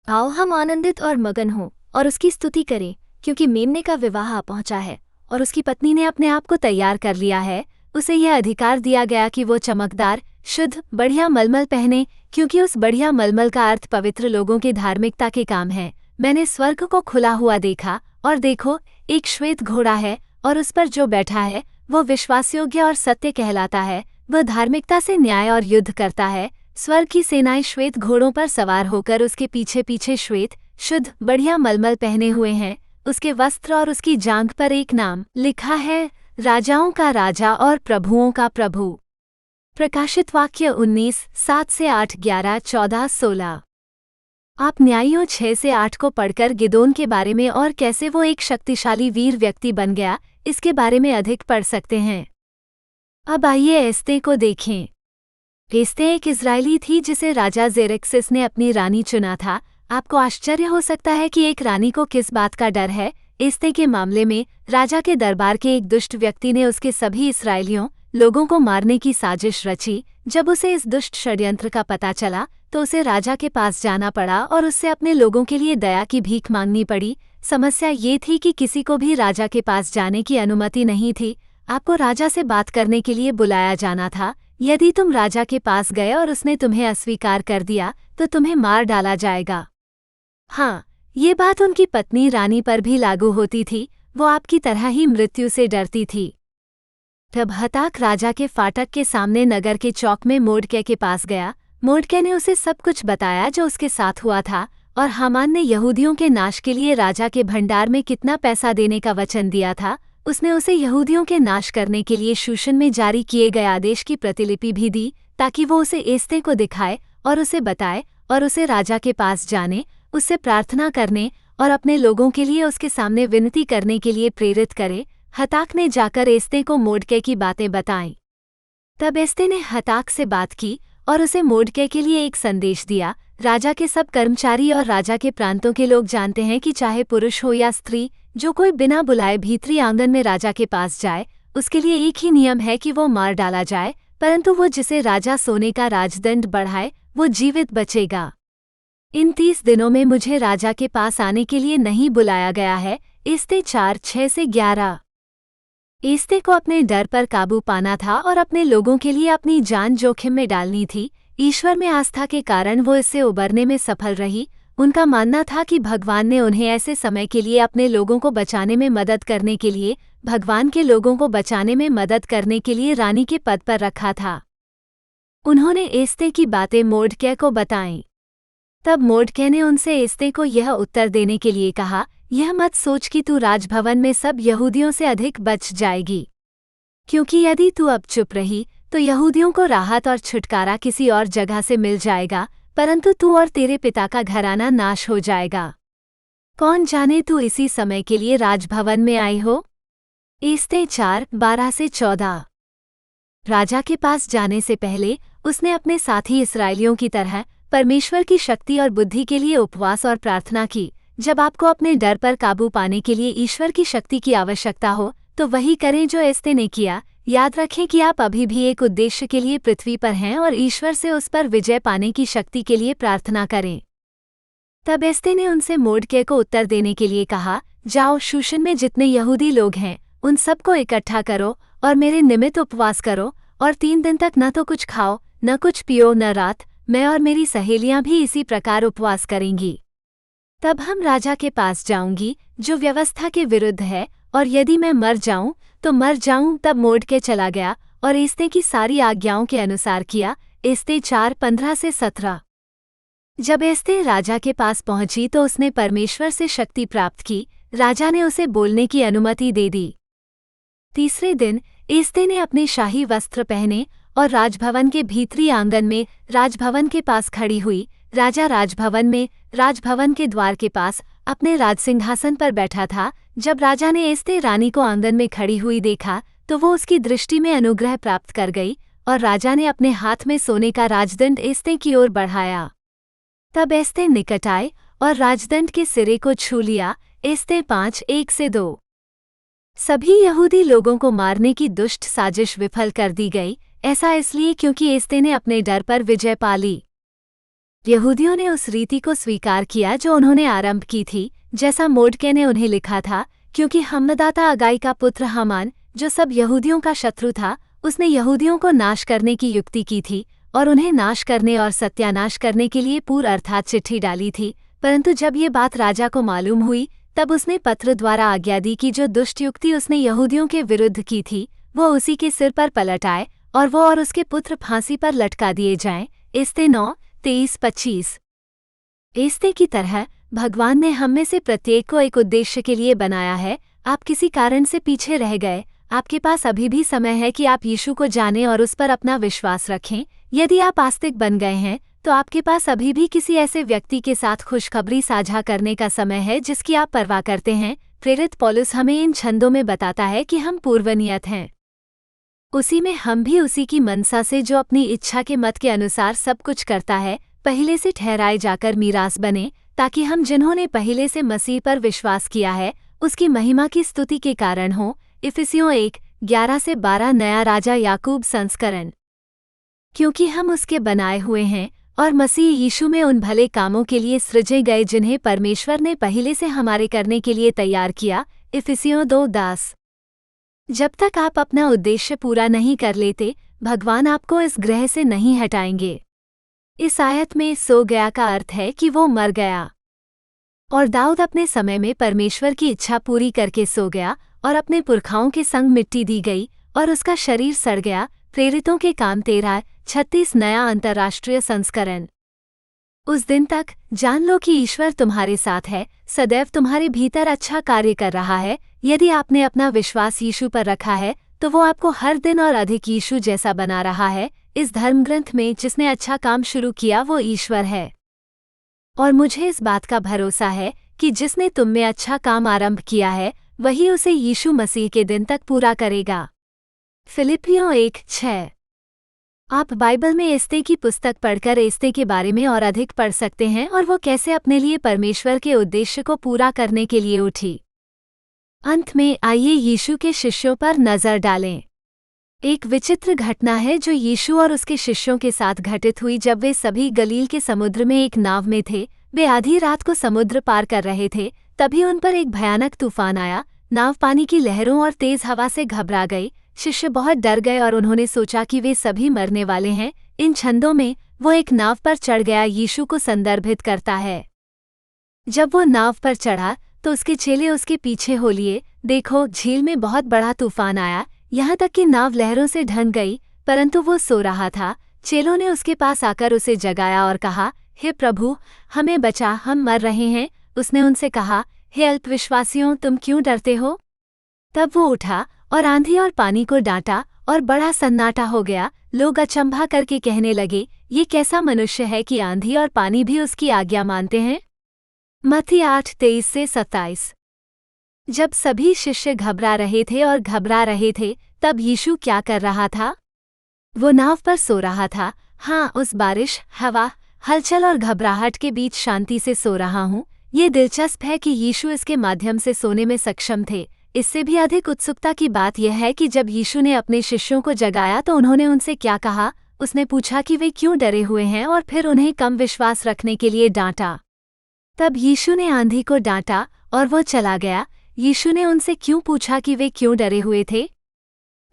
आओ हम आनंदित और मगन हों और उसकी स्तुति करें, क्योंकि मेमने का विवाह आ पहुंचा है और उसकी पत्नी ने अपने आप को तैयार कर लिया है। उसे यह अधिकार दिया गया कि वो चमकदार, शुद्ध, बढ़िया मलमल पहने, क्योंकि उस बढ़िया मलमल का अर्थ पवित्र लोगों के धार्मिकता के काम है। मैंने स्वर्ग को खुला हुआ देखा और देखो, एक श्वेत घोड़ा है और उस पर जो बैठा है वो विश्वासयोग्य और सत्य कहलाता है। वह धार्मिकता से न्याय और युद्ध करता है। स्वर्ग की सेनाएं श्वेत घोड़ों पर सवार होकर उसके पीछे पीछे श्वेत, शुद्ध, बढ़िया मलमल पहने हुए हैं। उसके वस्त्र और उसकी जांघ पर एक नाम लिखा है, राजाओं का राजा और प्रभुओं का प्रभु। प्रकाशित वाक्य 19:7-8, 11, 14, 16। आप न्यायियों 6-8 को पढ़कर गिदोन के बारे में और कैसे वो एक शक्तिशाली वीर व्यक्ति बन गया, इसके बारे में अधिक पढ़ सकते हैं। अब आइए एस्ते को देखें। एस्ते एक इजरायली थी जिसे राजा जेरेक्सिस ने अपनी रानी चुना था। आपको आश्चर्य हो सकता है कि एक रानी को किस बात का डर है। एस्ते के मामले में राजा के दरबार के एक दुष्ट व्यक्ति ने उसके सभी इस्राएलियों लोगों को मारने की साजिश रची। जब उसे इस दुष्ट षड्यंत्र का पता चला तो उसे राजा के पास जाना पड़ा और उससे अपने लोगों के लिए दया की भीख मांगनी पड़ी। समस्या ये थी कि किसी को भी राजा के पास जाने की अनुमति नहीं थी। आपको राजा से बात करने के लिए बुलाया जाना था। यदि तुम राजा के पास गए और उसने तुम्हें अस्वीकार कर दिया तो तुम्हें मार डाला जाएगा। हाँ, ये बात उनकी पत्नी रानी पर भी लागू होती थी। वो आपकी तरह ही मृत्यु से डरती थी। तब हताक राजा के फाटक के सामने नगर के चौक में मोर्डकै के पास गया। मोर्डकै ने उसे सब कुछ बताया जो उसके साथ हुआ था, और हामान ने यहूदियों के नाश के लिए राजा के भंडार में कितना पैसा देने का वचन दिया था। उसने उसे यहूदियों के नाश करने के लिए शूशन में जारी किए गए आदेश की प्रतिलिपि भी दी, ताकि वो उसे एस्ते को दिखाए और उसे बताए और उसे राजा के पास जाने, उससे प्रार्थना करने और अपने लोगों के लिए उसके सामने विनती करने के लिए प्रेरित करे। हताक ने जाकर एस्ते को मोर्डकै की बातें बताईं। तब एस्ते ने हताक से बात की और उसे मोर्डकै के लिए एक संदेश दिया। राजा के सब कर्मचारी और राजा के प्रांतों के लोग जानते हैं कि चाहे पुरुष हो या स्त्री, जो कोई बिना बुलाए भीतरी आंगन में राजा के पास जाए, उसके लिए एक ही नियम है कि वो मार डाला जाए, परंतु वो जिसे राजा सोने का राजदंड बढ़ाए वो जीवित बचेगा। इन 30 दिनों में मुझे राजा के पास आने के लिए नहीं बुलाया गया है। एस्ते 4:6-11। एस्ते को अपने डर पर काबू पाना था और अपने लोगों के लिए अपनी जान जोखिम में डालनी थी। ईश्वर में आस्था के कारण वो इससे उबरने में सफल रही। उनका मानना था कि भगवान ने उन्हें ऐसे समय के लिए अपने लोगों को बचाने में मदद करने के लिए, भगवान के लोगों को बचाने में मदद करने के लिए रानी के पद पर रखा था। उन्होंने एस्ते की बातें मोर्डकै को बताईं। तब मोर्डकै ने उनसे एस्ते को यह उत्तर देने के लिए कहा, यह मत सोच कि तू राजभवन में सब यहूदियों से अधिक बच जाएगी, क्योंकि यदि तू अब चुप रही तो यहूदियों को राहत और छुटकारा किसी और जगह से मिल जाएगा, परंतु तू और तेरे पिता का घराना नाश हो जाएगा। कौन जाने तू इसी समय के लिए राजभवन में आई हो। एस्ते 4:12-14। राजा के पास जाने से पहले उसने अपने साथी इस्राएलियों की तरह परमेश्वर की शक्ति और बुद्धि के लिए उपवास और प्रार्थना की। जब आपको अपने डर पर काबू पाने के लिए ईश्वर की शक्ति की आवश्यकता हो तो वही करें जो एस्ते ने किया। याद रखें कि आप अभी भी एक उद्देश्य के लिए पृथ्वी पर हैं और ईश्वर से उस पर विजय पाने की शक्ति के लिए प्रार्थना करें। तब एस्ते ने उनसे मोर्डकै को उत्तर देने के लिए कहा, जाओ, शूशन में जितने यहूदी लोग हैं उन सबको इकट्ठा करो और मेरे निमित्त उपवास करो, और 3 दिन तक न तो कुछ खाओ न कुछ पियो न रात। मैं और मेरी सहेलियां भी इसी प्रकार उपवास करेंगी। तब हम राजा के पास जाऊंगी जो व्यवस्था के विरुद्ध है, और यदि मैं मर जाऊं तो मर जाऊं। तब मोर्डकै चला गया और एस्ते की सारी आज्ञाओं के अनुसार किया। एस्ते 4:15-17। जब एस्ते राजा के पास पहुंची तो उसने परमेश्वर से शक्ति प्राप्त की। राजा ने उसे बोलने की अनुमति दे दी। तीसरे दिन एस्ते ने अपने शाही वस्त्र पहने और राजभवन के भीतरी आंगन में राजभवन के पास खड़ी हुई। राजा राजभवन में राजभवन के द्वार के पास अपने राजसिंहासन पर बैठा था। जब राजा ने एस्ते रानी को आंगन में खड़ी हुई देखा तो वो उसकी दृष्टि में अनुग्रह प्राप्त कर गई, और राजा ने अपने हाथ में सोने का राजदंड एस्ते की ओर बढ़ाया। तब एस्ते निकट आए और राजदंड के सिरे को छू लिया। एस्ते 5:1-2। सभी यहूदी लोगों को मारने की दुष्ट साजिश विफल कर दी गई। ऐसा इसलिए क्योंकि एस्ते ने अपने डर पर विजय पा ली। यहूदियों ने उस रीति को स्वीकार किया जो उन्होंने आरंभ की थी, जैसा मोर्डकै ने उन्हें लिखा था, क्योंकि हम्मदाता अगाई का पुत्र हामान, जो सब यहूदियों का शत्रु था, उसने यहूदियों को नाश करने की युक्ति की थी और उन्हें नाश करने और सत्यानाश करने के लिए पूर्व अर्थात चिट्ठी डाली थी। परंतु जब ये बात राजा को मालूम हुई तब उसने पत्र द्वारा आज्ञा दी कि जो दुष्ट युक्ति उसने यहूदियों के विरुद्ध की थी वो उसी के सिर पर पलट आए और वो और उसके पुत्र फांसी पर लटका दिए जाएं। एस्ते 9:23-25। एस्ते की तरह भगवान ने हम में से प्रत्येक को एक उद्देश्य के लिए बनाया है। आप किसी कारण से पीछे रह गए, आपके पास अभी भी समय है कि आप यीशु को जानें और उस पर अपना विश्वास रखें। यदि आप आस्तिक बन गए हैं तो आपके पास अभी भी किसी ऐसे व्यक्ति के साथ खुशखबरी साझा करने का समय है जिसकी आप परवाह करते हैं। प्रेरित पौलुस हमें इन छंदों में बताता है कि हम पूर्वनियत हैं, उसी में हम भी उसी की मनसा से, जो अपनी इच्छा के मत के अनुसार सब कुछ करता है, पहले से ठहराए जाकर मीरास बने, ताकि हम जिन्होंने पहले से मसीह पर विश्वास किया है उसकी महिमा की स्तुति के कारण हो। इफिसियों 1:11-12 नया राजा याकूब संस्करण। क्योंकि हम उसके बनाए हुए हैं और मसीह यीशु में उन भले कामों के लिए सृजे गए जिन्हें परमेश्वर ने पहले से हमारे करने के लिए तैयार किया। इफिसियों 2:10। जब तक आप अपना उद्देश्य पूरा नहीं कर लेते, भगवान आपको इस ग्रह से नहीं हटाएंगे। इस आयत में सो गया का अर्थ है कि वो मर गया, और दाऊद अपने समय में परमेश्वर की इच्छा पूरी करके सो गया और अपने पुरखाओं के संग मिट्टी दी गई और उसका शरीर सड़ गया। प्रेरितों के काम 13:36 नया अंतर्राष्ट्रीय संस्करण। उस दिन तक जान लो कि ईश्वर तुम्हारे साथ है, सदैव तुम्हारे भीतर अच्छा कार्य कर रहा है। यदि आपने अपना विश्वास यीशु पर रखा है तो वो आपको हर दिन और अधिक यीशु जैसा बना रहा है। इस धर्मग्रंथ में जिसने अच्छा काम शुरू किया वो ईश्वर है, और मुझे इस बात का भरोसा है कि जिसने तुम में अच्छा काम आरंभ किया है वही उसे यीशु मसीह के दिन तक पूरा करेगा। फिलिपियों 1:6। आप बाइबल में एस्ते की पुस्तक पढ़कर एस्ते के बारे में और अधिक पढ़ सकते हैं और वो कैसे अपने लिए परमेश्वर के उद्देश्य को पूरा करने के लिए उठी। अंत में आइए यीशु के शिष्यों पर नजर डालें। एक विचित्र घटना है जो यीशु और उसके शिष्यों के साथ घटित हुई जब वे सभी गलील के समुद्र में एक नाव में थे। वे आधी रात को समुद्र पार कर रहे थे, तभी उन पर एक भयानक तूफान आया। नाव पानी की लहरों और तेज हवा से घबरा गई। शिष्य बहुत डर गए और उन्होंने सोचा कि वे सभी मरने वाले हैं। इन छंदों में वो एक नाव पर चढ़ गया यीशु को संदर्भित करता है। जब वो नाव पर चढ़ा तो उसके चेले उसके पीछे हो लिए। देखो, झील में बहुत बड़ा तूफान आया, यहाँ तक कि नाव लहरों से ढंक गई, परंतु वो सो रहा था। चेलों ने उसके पास आकर उसे जगाया और कहा, हे प्रभु, हमें बचा, हम मर रहे हैं। उसने उनसे कहा, हे अल्पविश्वासियों, तुम क्यों डरते हो? तब वो उठा और आंधी और पानी को डांटा और बड़ा सन्नाटा हो गया। लोग अचंभा करके कहने लगे, ये कैसा मनुष्य है कि आंधी और पानी भी उसकी आज्ञा मानते हैं? मत्ती 8:23-27। जब सभी शिष्य घबरा रहे थे, तब यीशु क्या कर रहा था? वो नाव पर सो रहा था। हाँ, उस बारिश, हवा, हलचल और घबराहट के बीच शांति से सो रहा हूँ। ये दिलचस्प है कि यीशु इसके माध्यम से सोने में सक्षम थे। इससे भी अधिक उत्सुकता की बात यह है कि जब यीशु ने अपने शिष्यों को जगाया तो उन्होंने उनसे क्या कहा? उसने पूछा कि वे क्यों डरे हुए हैं और फिर उन्हें कम विश्वास रखने के लिए डांटा। तब यीशु ने आंधी को डांटा और वो चला गया। यीशु ने उनसे क्यों पूछा कि वे क्यों डरे हुए थे?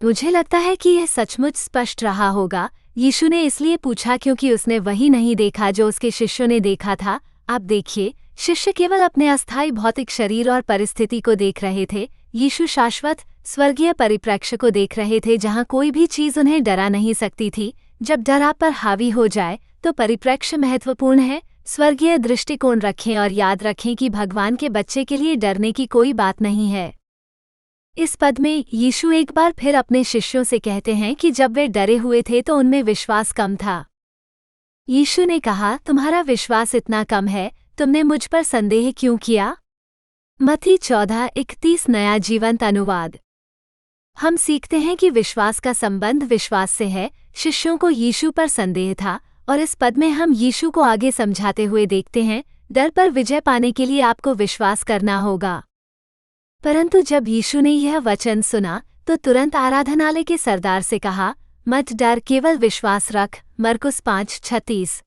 मुझे लगता है कि यह सचमुच स्पष्ट रहा होगा। यीशु ने इसलिए पूछा क्योंकि उसने वही नहीं देखा जो उसके शिष्यों ने देखा था। आप देखिए, शिष्य केवल अपने अस्थायी भौतिक शरीर और परिस्थिति को देख रहे थे। यीशु शाश्वत, स्वर्गीय परिप्रेक्ष्य को देख रहे थे जहाँ कोई भी चीज़ उन्हें डरा नहीं सकती थी। जब डर आप पर हावी हो जाए तो परिप्रेक्ष्य महत्वपूर्ण है। स्वर्गीय दृष्टिकोण रखें और याद रखें कि भगवान के बच्चे के लिए डरने की कोई बात नहीं है। इस पद में यीशु एक बार फिर अपने शिष्यों से कहते हैं कि जब वे डरे हुए थे तो उनमें विश्वास कम था। यीशु ने कहा, तुम्हारा विश्वास इतना कम है, तुमने मुझ पर संदेह क्यों किया? मत्ती 14:31 नया जीवंत अनुवाद। हम सीखते हैं कि विश्वास का संबंध विश्वास से है। शिष्यों को यीशु पर संदेह था और इस पद में हम यीशु को आगे समझाते हुए देखते हैं, डर पर विजय पाने के लिए आपको विश्वास करना होगा। परंतु जब यीशु ने यह वचन सुना तो तुरंत आराधनालय के सरदार से कहा, मत डर, केवल विश्वास रख। मरकुस 5:36।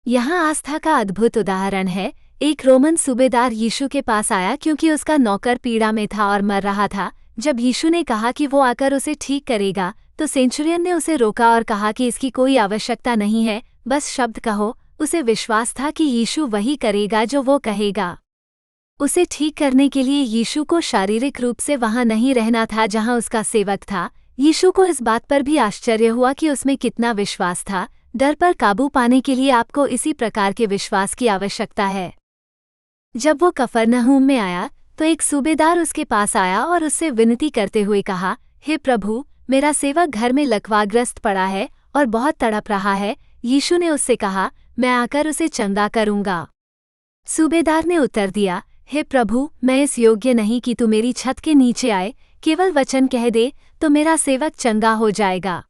यहाँ आस्था का अद्भुत उदाहरण है। एक रोमन सूबेदार यीशु के पास आया क्योंकि उसका नौकर पीड़ा में था और मर रहा था। जब यीशु ने कहा कि वो आकर उसे ठीक करेगा तो सेंचुरियन ने उसे रोका और कहा कि इसकी कोई आवश्यकता नहीं है, बस शब्द कहो। उसे विश्वास था कि यीशु वही करेगा जो वो कहेगा। उसे ठीक करने के लिए यीशु को शारीरिक रूप से वहां नहीं रहना था जहां उसका सेवक था। यीशु को इस बात पर भी आश्चर्य हुआ कि उसमें कितना विश्वास था। डर पर काबू पाने के लिए आपको इसी प्रकार के विश्वास की आवश्यकता है। जब वो कफरनहूम में आया तो एक सूबेदार उसके पास आया और उससे विनती करते हुए कहा, हे प्रभु, मेरा सेवक घर में लकवाग्रस्त पड़ा है और बहुत तड़प रहा है। यीशु ने उससे कहा, मैं आकर उसे चंगा करूंगा। सूबेदार ने उत्तर दिया, हे प्रभु, मैं इस योग्य नहीं कि तू मेरी छत के नीचे आए, केवल वचन कह दे तो मेरा सेवक चंगा हो जाएगा।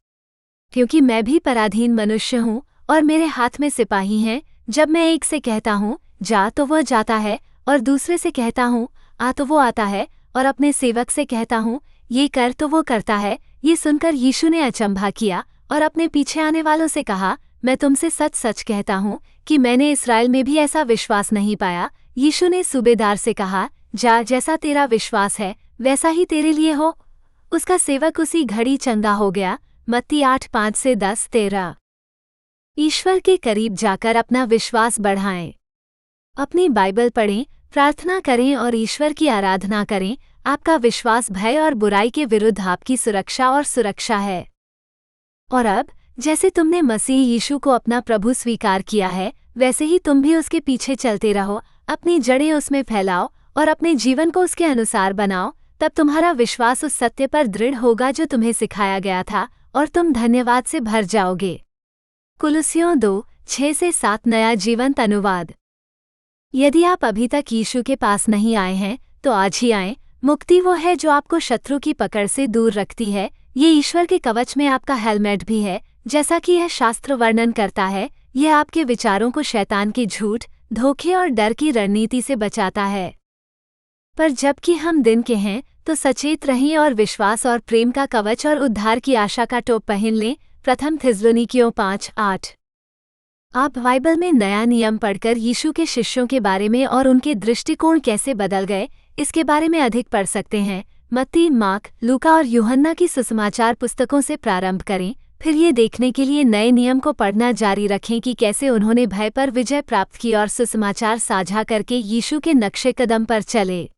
क्योंकि मैं भी पराधीन मनुष्य हूँ और मेरे हाथ में सिपाही हैं। जब मैं एक से कहता हूँ जा तो वह जाता है और दूसरे से कहता हूँ आ तो वो आता है और अपने सेवक से कहता हूँ ये कर तो वो करता है। ये सुनकर यीशु ने अचंभा किया और अपने पीछे आने वालों से कहा, मैं तुमसे सच सच कहता हूँ कि मैंने इस्राएल में भी ऐसा विश्वास नहीं पाया। यीशु ने सूबेदार से कहा, जा, जैसा तेरा विश्वास है वैसा ही तेरे लिए हो। उसका सेवक उसी घड़ी चंगा हो गया। मत्ती 8:5-10-13। ईश्वर के करीब जाकर अपना विश्वास बढ़ाएं। अपनी बाइबल पढ़ें, प्रार्थना करें और ईश्वर की आराधना करें। आपका विश्वास भय और बुराई के विरुद्ध आपकी सुरक्षा है। और अब जैसे तुमने मसीह यीशु को अपना प्रभु स्वीकार किया है, वैसे ही तुम भी उसके पीछे चलते रहो। अपनी जड़ें उसमें फैलाओ और अपने जीवन को उसके अनुसार बनाओ। तब तुम्हारा विश्वास उस सत्य पर दृढ़ होगा जो तुम्हें सिखाया गया था और तुम धन्यवाद से भर जाओगे। कुलुस्सियों 2:6-7 नया जीवंत अनुवाद। यदि आप अभी तक यीशु के पास नहीं आए हैं तो आज ही आएं। मुक्ति वो है जो आपको शत्रु की पकड़ से दूर रखती है। ये ईश्वर के कवच में आपका हेलमेट भी है। जैसा कि यह शास्त्र वर्णन करता है, यह आपके विचारों को शैतान के झूठ, धोखे और डर की रणनीति से बचाता है। पर जबकि हम दिन के हैं तो सचेत रहें और विश्वास और प्रेम का कवच और उद्धार की आशा का टोप पहन लें। प्रथम थिस्सलुनीकियों 5:8। आप बाइबल में नया नियम पढ़कर यीशु के शिष्यों के बारे में और उनके दृष्टिकोण कैसे बदल गए इसके बारे में अधिक पढ़ सकते हैं। मत्ती, मार्क, लूका और यूहन्ना की सुसमाचार पुस्तकों से प्रारंभ करें। फिर ये देखने के लिए नए नियम को पढ़ना जारी रखें कि कैसे उन्होंने भय पर विजय प्राप्त की और सुसमाचार साझा करके यीशु के नक्शे कदम पर चले।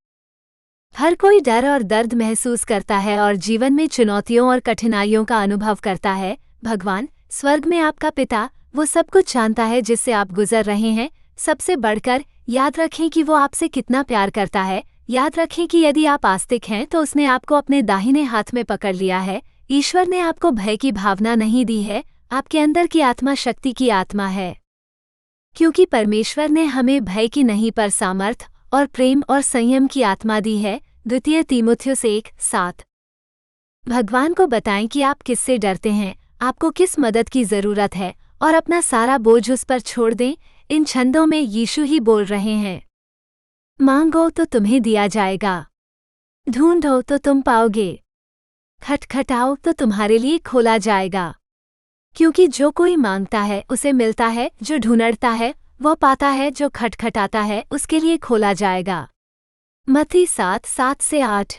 हर कोई डर और दर्द महसूस करता है और जीवन में चुनौतियों और कठिनाइयों का अनुभव करता है। भगवान, स्वर्ग में आपका पिता, वो सब कुछ जानता है जिससे आप गुजर रहे हैं। सबसे बढ़कर याद रखें कि वो आपसे कितना प्यार करता है। याद रखें कि यदि आप आस्तिक हैं तो उसने आपको अपने दाहिने हाथ में पकड़ लिया है। ईश्वर ने आपको भय की भावना नहीं दी है, आपके अंदर की आत्मा शक्ति की आत्मा है। क्योंकि परमेश्वर ने हमें भय की नहीं पर सामर्थ और प्रेम और संयम की आत्मा दी है। 2 तीमुथियुस 1:7। भगवान को बताएं कि आप किससे डरते हैं, आपको किस मदद की जरूरत है, और अपना सारा बोझ उस पर छोड़ दें। इन छंदों में यीशु ही बोल रहे हैं। मांगो तो तुम्हें दिया जाएगा, ढूंढो तो तुम पाओगे, खटखटाओ तो तुम्हारे लिए खोला जाएगा। क्योंकि जो कोई मांगता है उसे मिलता है, जो ढूंढता है वो पाता है, जो खटखटाता है उसके लिए खोला जाएगा। मत्ती 7:7-8।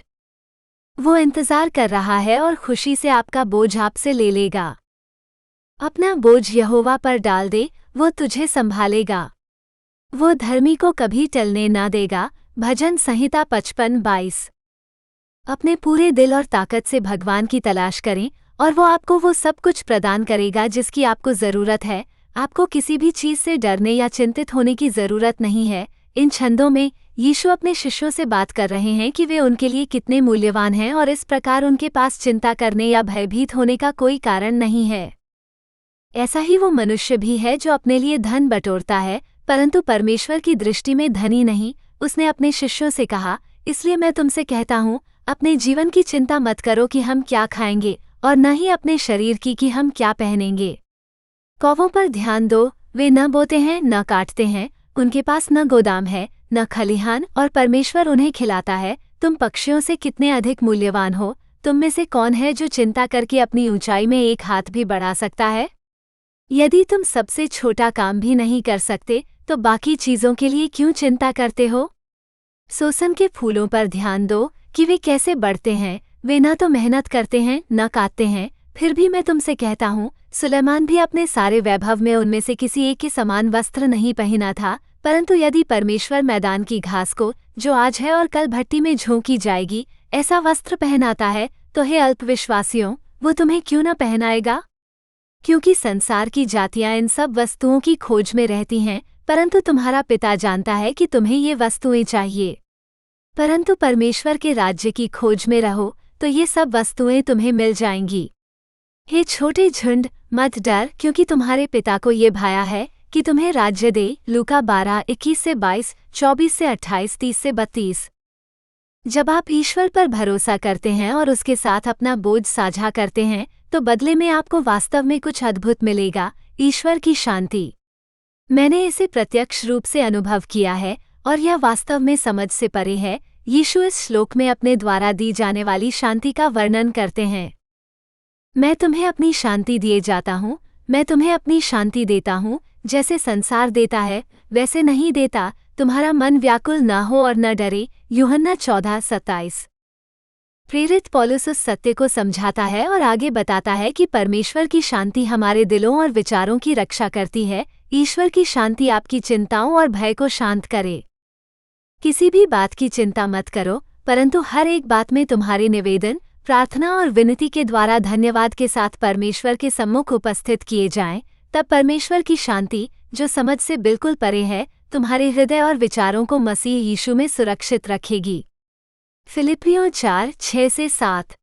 वो इंतजार कर रहा है और खुशी से आपका बोझ आपसे ले लेगा। अपना बोझ यहोवा पर डाल दे, वो तुझे संभालेगा। वो धर्मी को कभी टलने ना देगा। भजन संहिता 55:22। अपने पूरे दिल और ताकत से भगवान की तलाश करें और वो आपको वो सब कुछ प्रदान करेगा जिसकी आपको ज़रूरत है। आपको किसी भी चीज़ से डरने या चिंतित होने की ज़रूरत नहीं है। इन छंदों में यीशु अपने शिष्यों से बात कर रहे हैं कि वे उनके लिए कितने मूल्यवान हैं और इस प्रकार उनके पास चिंता करने या भयभीत होने का कोई कारण नहीं है। ऐसा ही वो मनुष्य भी है जो अपने लिए धन बटोरता है, परंतु परमेश्वर की दृष्टि में धनी नहीं। उसने अपने शिष्यों से कहा, इसलिए मैं तुमसे कहता हूँ, अपने जीवन की चिंता मत करो कि हम क्या खाएंगे, और न ही अपने शरीर की कि हम क्या पहनेंगे। कौवों पर ध्यान दो, वे न बोते हैं न काटते हैं, उनके पास न गोदाम है न खलिहान, और परमेश्वर उन्हें खिलाता है। तुम पक्षियों से कितने अधिक मूल्यवान हो। तुम में से कौन है जो चिंता करके अपनी ऊंचाई में एक हाथ भी बढ़ा सकता है? यदि तुम सबसे छोटा काम भी नहीं कर सकते तो बाकी चीजों के लिए क्यों चिंता करते हो? सोसन के फूलों पर ध्यान दो कि वे कैसे बढ़ते हैं। वे न तो मेहनत करते हैं न काटते हैं, फिर भी मैं तुमसे कहता हूँ, सुलेमान भी अपने सारे वैभव में उनमें से किसी एक के समान वस्त्र नहीं पहना था। परंतु यदि परमेश्वर मैदान की घास को, जो आज है और कल भट्टी में झोंकी जाएगी, ऐसा वस्त्र पहनाता है, तो हे अल्पविश्वासियों, वो तुम्हें क्यों न पहनाएगा? क्योंकि संसार की जातियां इन सब वस्तुओं की खोज में रहती हैं, परंतु तुम्हारा पिता जानता है कि तुम्हें ये वस्तुएं चाहिए। परंतु परमेश्वर के राज्य की खोज में रहो तो ये सब वस्तुएं तुम्हें मिल जाएंगी। हे छोटे झुंड, मत डर, क्योंकि तुम्हारे पिता को ये भाया है कि तुम्हें राज्य दे। लूका 12:21-22, 24-28, 30-32। जब आप ईश्वर पर भरोसा करते हैं और उसके साथ अपना बोझ साझा करते हैं तो बदले में आपको वास्तव में कुछ अद्भुत मिलेगा, ईश्वर की शांति। मैंने इसे प्रत्यक्ष रूप से अनुभव किया है और यह वास्तव में समझ से परे है। यीशु इस श्लोक में अपने द्वारा दी जाने वाली शांति का वर्णन करते हैं। मैं तुम्हें अपनी शांति दिए जाता हूँ, मैं तुम्हें अपनी शांति देता हूँ, जैसे संसार देता है वैसे नहीं देता। तुम्हारा मन व्याकुल न हो और न डरे। यूहन्ना 14:27। प्रेरित पौलुस उस सत्य को समझाता है और आगे बताता है कि परमेश्वर की शांति हमारे दिलों और विचारों की रक्षा करती है। ईश्वर की शांति आपकी चिंताओं और भय को शांत करे। किसी भी बात की चिंता मत करो, परंतु हर एक बात में तुम्हारे निवेदन, प्रार्थना और विनती के द्वारा धन्यवाद के साथ परमेश्वर के सम्मुख उपस्थित किए जाएं। तब परमेश्वर की शांति, जो समझ से बिल्कुल परे है, तुम्हारे हृदय और विचारों को मसीह यीशु में सुरक्षित रखेगी। फिलिप्पियों 4:6-7।